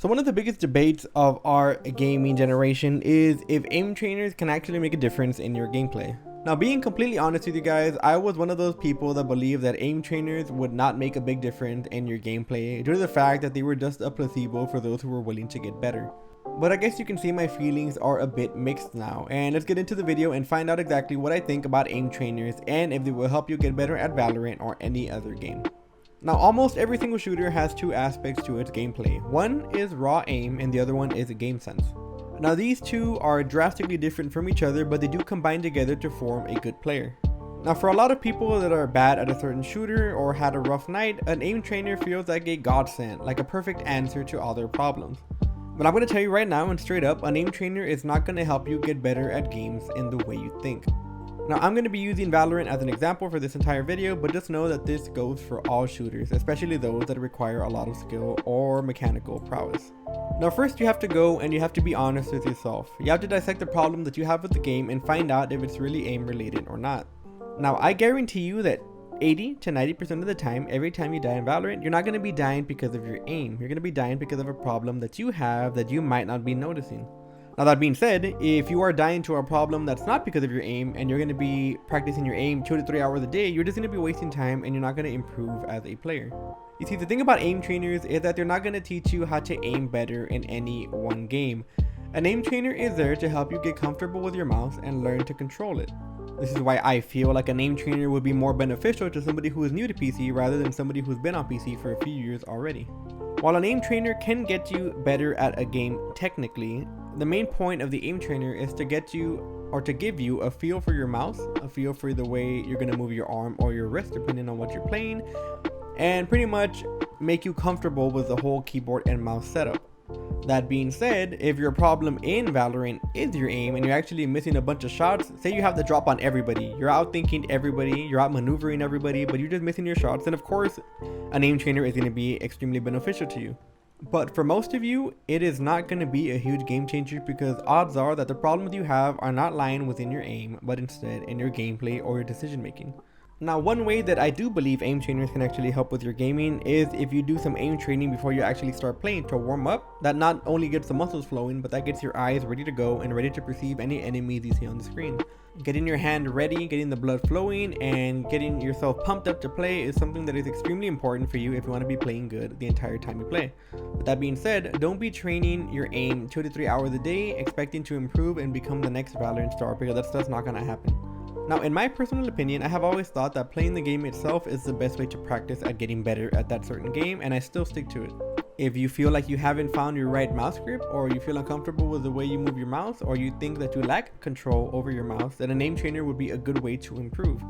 So one of the biggest debates of our gaming generation is if aim trainers can actually make a difference in your gameplay. Now, being completely honest with you guys, I was one of those people that believed that aim trainers would not make a big difference in your gameplay due to the fact that they were just a placebo for those who were willing to get better. But I guess you can see my feelings are a bit mixed now, and let's get into the video and find out exactly what I think about aim trainers and if they will help you get better at Valorant or any other game. Now, almost every single shooter has two aspects to its gameplay. One is raw aim and the other one is game sense. Now, these two are drastically different from each other, but they do combine together to form a good player. Now, for a lot of people that are bad at a certain shooter or had a rough night, an aim trainer feels like a godsend, like a perfect answer to all their problems. But I'm going to tell you right now and straight up, an aim trainer is not going to help you get better at games in the way you think. Now, I'm going to be using Valorant as an example for this entire video, but just know that this goes for all shooters, especially those that require a lot of skill or mechanical prowess. Now, first you have to go and you have to be honest with yourself. You have to dissect the problem that you have with the game and find out if it's really aim related or not. Now, I guarantee you that 80 to 90% of the time, every time you die in Valorant, you're not going to be dying because of your aim. You're going to be dying because of a problem that you have that you might not be noticing. Now, that being said, if you are dying to a problem that's not because of your aim and you're going to be practicing your aim 2 to 3 hours a day, you're just going to be wasting time and you're not going to improve as a player. You see, the thing about aim trainers is that they're not going to teach you how to aim better in any one game. An aim trainer is there to help you get comfortable with your mouse and learn to control it. This is why I feel like an aim trainer would be more beneficial to somebody who is new to PC rather than somebody who's been on PC for a few years already. While an aim trainer can get you better at a game technically, the main point of the aim trainer is to get you or to give you a feel for your mouse, a feel for the way you're going to move your arm or your wrist depending on what you're playing, and pretty much make you comfortable with the whole keyboard and mouse setup. That being said, if your problem in Valorant is your aim and you're actually missing a bunch of shots, say you have the drop on everybody, you're outthinking everybody, you're outmaneuvering everybody, but you're just missing your shots, then of course an aim trainer is going to be extremely beneficial to you. But for most of you, it is not going to be a huge game changer because odds are that the problems you have are not lying within your aim, but instead in your gameplay or your decision making. Now, one way that I do believe aim trainers can actually help with your gaming is if you do some aim training before you actually start playing to warm up. That not only gets the muscles flowing, but that gets your eyes ready to go and ready to perceive any enemies you see on the screen. Getting your hand ready, getting the blood flowing, and getting yourself pumped up to play is something that is extremely important for you if you want to be playing good the entire time you play. But that being said, don't be training your aim 2 to 3 hours a day expecting to improve and become the next Valorant star, because that's just not going to happen. Now, in my personal opinion, I have always thought that playing the game itself is the best way to practice at getting better at that certain game, and I still stick to it. If you feel like you haven't found your right mouse grip, or you feel uncomfortable with the way you move your mouse, or you think that you lack control over your mouse, then an aim trainer would be a good way to improve.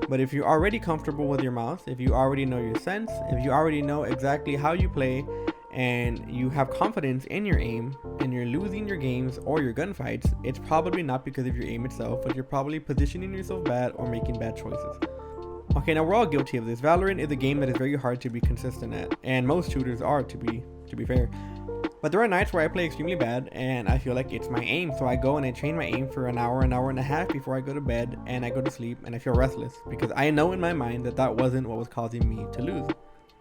But if you're already comfortable with your mouse, if you already know your sense, if you already know exactly how you play, and you have confidence in your aim, and you're losing your games or your gunfights, it's probably not because of your aim itself, but you're probably positioning yourself bad or making bad choices. Okay, now we're all guilty of this. Valorant is a game that is very hard to be consistent at, and most shooters are, to be fair. But there are nights where I play extremely bad and I feel like it's my aim, so I go and I train my aim for an hour and a half before I go to bed, and I go to sleep and I feel restless because I know in my mind that that wasn't what was causing me to lose.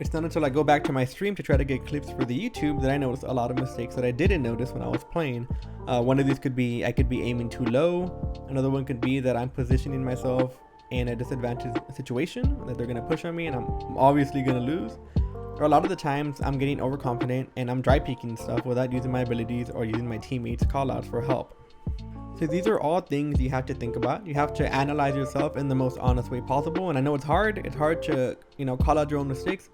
It's not until I go back to my stream to try to get clips for the YouTube that I notice a lot of mistakes that I didn't notice when I was playing. One of these could be I could be aiming too low. Another one could be that I'm positioning myself in a disadvantaged situation, that they're going to push on me and I'm obviously going to lose. Or a lot of the times I'm getting overconfident and I'm dry peeking stuff without using my abilities or using my teammates' callouts for help. So these are all things you have to think about. You have to analyze yourself in the most honest way possible. And I know it's hard to, call out your own mistakes.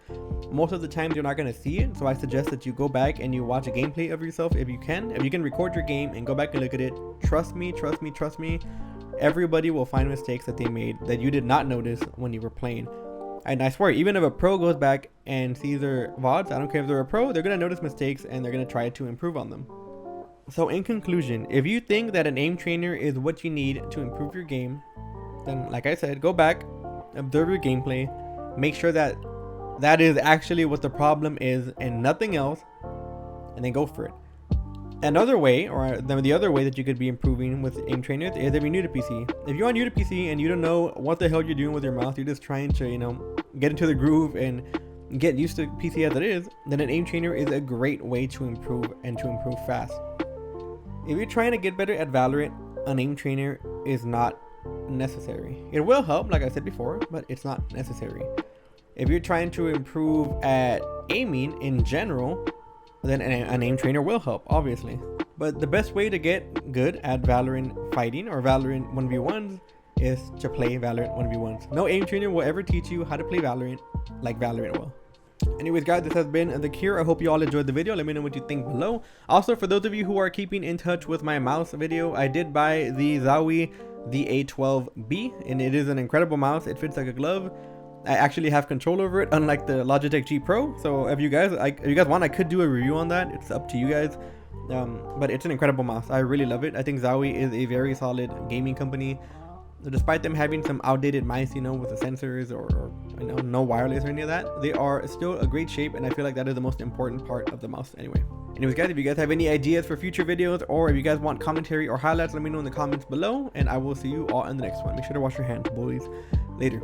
Most of the times you're not going to see it. So I suggest that you go back and you watch a gameplay of yourself if you can. If you can record your game and go back and look at it, trust me. Everybody will find mistakes that they made that you did not notice when you were playing. And I swear, even if a pro goes back and sees their VODs, I don't care if they're a pro, they're going to notice mistakes and they're going to try to improve on them. So in conclusion, if you think that an aim trainer is what you need to improve your game, then like I said, go back, observe your gameplay, make sure that that is actually what the problem is and nothing else, and then go for it. Another way, or the other way that you could be improving with aim trainers is if you're new to PC. If you're new to PC and you don't know what the hell you're doing with your mouse, you're just trying to, get into the groove and get used to PC as it is, then an aim trainer is a great way to improve and to improve fast. If you're trying to get better at Valorant, an aim trainer is not necessary. It will help, like I said before, but it's not necessary. If you're trying to improve at aiming in general, then an aim trainer will help, obviously. But the best way to get good at Valorant fighting or Valorant 1v1s is to play Valorant 1v1s. No aim trainer will ever teach you how to play Valorant like Valorant will. Anyways, guys, this has been The Cure. I hope you all enjoyed the video. Let me know what you think below. Also, for those of you who are keeping in touch with my mouse video, I did buy the Zowie the A12B, and it is an incredible mouse. It fits like a glove. I actually have control over it, unlike the Logitech G Pro. So if you guys want, I could do a review on that. It's up to you guys. But it's an incredible mouse. I really love it. I think Zowie is a very solid gaming company. Despite them having some outdated mice, you know, with the sensors or you know, no wireless or any of that, they are still a great shape, and I feel like that is the most important part of the mouse anyway. Anyways, guys, if you guys have any ideas for future videos, or if you guys want commentary or highlights, let me know in the comments below, and I will see you all in the next one. Make sure to wash your hands, boys. Later.